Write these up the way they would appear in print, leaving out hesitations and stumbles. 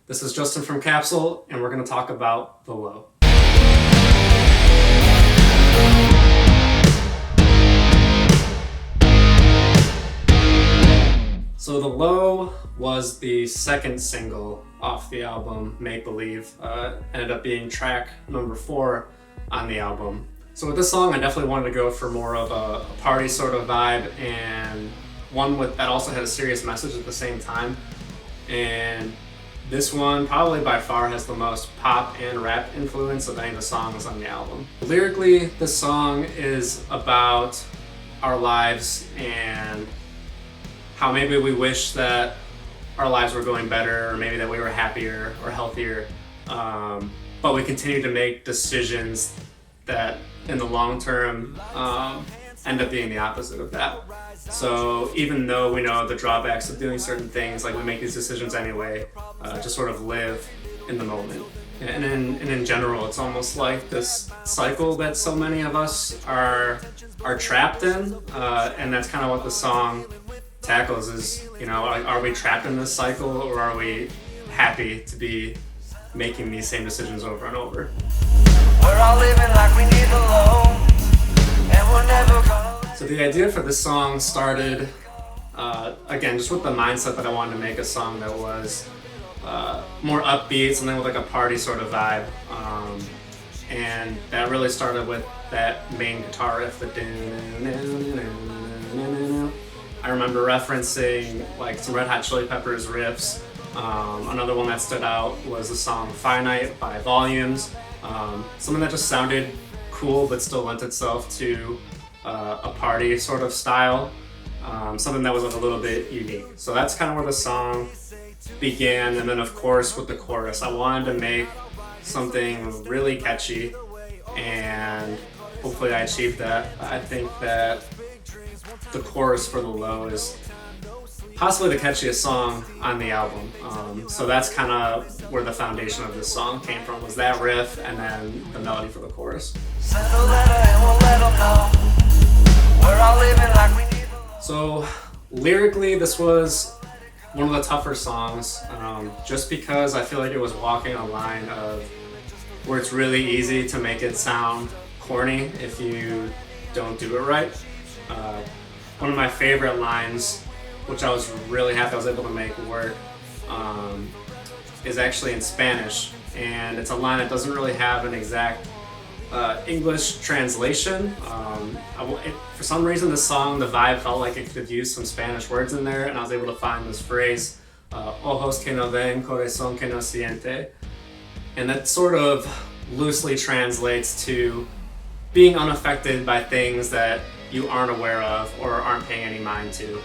This is Justin from Capsule, and we're going to talk about The Low. So The Low was the second single off the album, Make Believe. Ended up being track number 4 on the album. So with this song, I definitely wanted to go for more of a party sort of vibe, and one that also had a serious message at the same time. And this one probably by far has the most pop and rap influence of any of the songs on the album. Lyrically, this song is about our lives and how maybe we wish that our lives were going better, or maybe that we were happier or healthier, but we continue to make decisions that in the long term end up being the opposite of that. So even though we know the drawbacks of doing certain things, like we make these decisions anyway, to sort of live in the moment. And in general, it's almost like this cycle that so many of us are trapped in, and that's kind of what the song tackles is, are we trapped in this cycle, or are we happy to be making these same decisions over and over? We're all living like we need the low, and we're never gonna. So the idea for this song started, again, just with the mindset that I wanted to make a song that was more upbeat, something with like a party sort of vibe. And that really started with that main guitar riff, the I remember referencing like some Red Hot Chili Peppers riffs. Another one that stood out was the song Finite by Volumes. Something that just sounded cool but still lent itself to a party sort of style, something that was a little bit unique. So that's kind of where the song began, and then of course with the chorus, I wanted to make something really catchy, and hopefully I achieved that. I think that the chorus for The Low is possibly the catchiest song on the album. So that's kind of where the foundation of this song came from, was that riff and then the melody for the chorus. Send a letter and we'll let 'em know. We're all living like we need the low. So lyrically, this was one of the tougher songs, just because I feel like it was walking a line of where it's really easy to make it sound corny if you don't do it right. One of my favorite lines, which I was really happy I was able to make work, is actually in Spanish, and it's a line that doesn't really have an exact English translation. For some reason, this song, the vibe felt like it could use some Spanish words in there, and I was able to find this phrase, ojos que no ven, corazón que no siente, and that sort of loosely translates to being unaffected by things that you aren't aware of or aren't paying any mind to.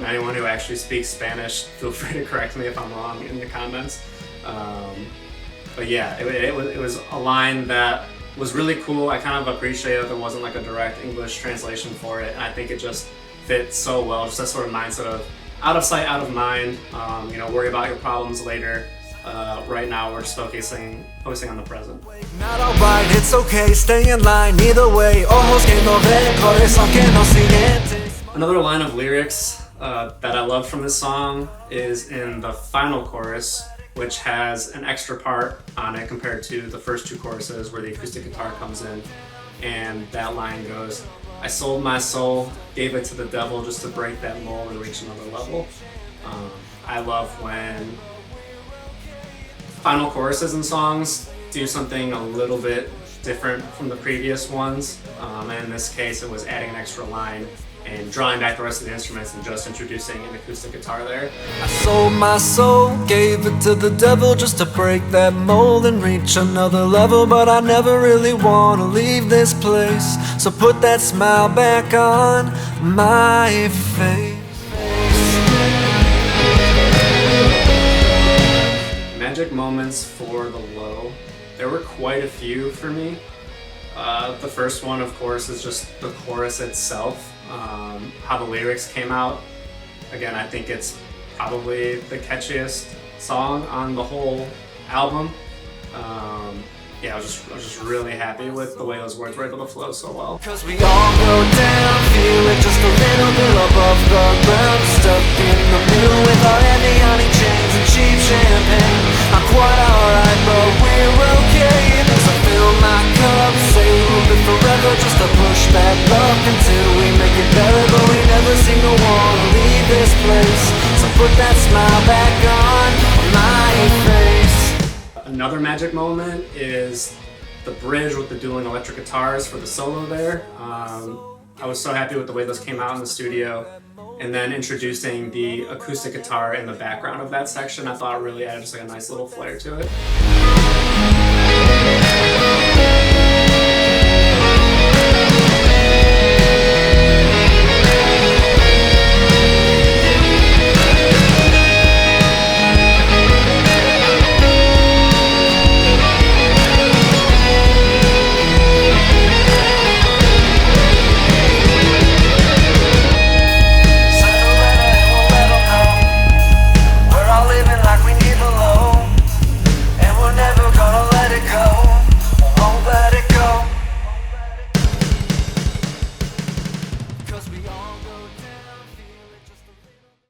Anyone who actually speaks Spanish, feel free to correct me if I'm wrong in the comments. But yeah, it was a line that was really cool. I kind of appreciated that there wasn't like a direct English translation for it, and I think it just fit so well, just that sort of mindset of out of sight, out of mind. Worry about your problems later. Right now we're just focusing on the present. Not alright, it's okay, stay in line, either way. Ojos que no ven, corazón que no siente. Another line of lyrics that I love from this song is in the final chorus, which has an extra part on it compared to the first 2 choruses where the acoustic guitar comes in. And that line goes, I sold my soul, gave it to the devil just to break that mold and reach another level. I love when final choruses in songs do something a little bit different from the previous ones. And in this case, it was adding an extra line and drawing back the rest of the instruments and just introducing an acoustic guitar there. I sold my soul, gave it to the devil just to break that mold and reach another level. But I never really want to leave this place, so put that smile back on my face. Magic moments for The Low. There were quite a few for me. The first one, of course, is just the chorus itself. How the lyrics came out. Again, I think it's probably the catchiest song on the whole album. I was just really happy with the way those words were able to flow so well. Cause we all go down, feel it just a little bit above the ground. Stuck in the middle with our heavy honey chains and cheap champagne. I'm just to push that luck until we make it better. But we never seem to wanna leave this place, so put that smile back on my face. Another magic moment is the bridge with the dueling electric guitars for the solo there. I was so happy with the way those came out in the studio. And then introducing the acoustic guitar in the background of that section, I thought really added just like a nice little flair to it.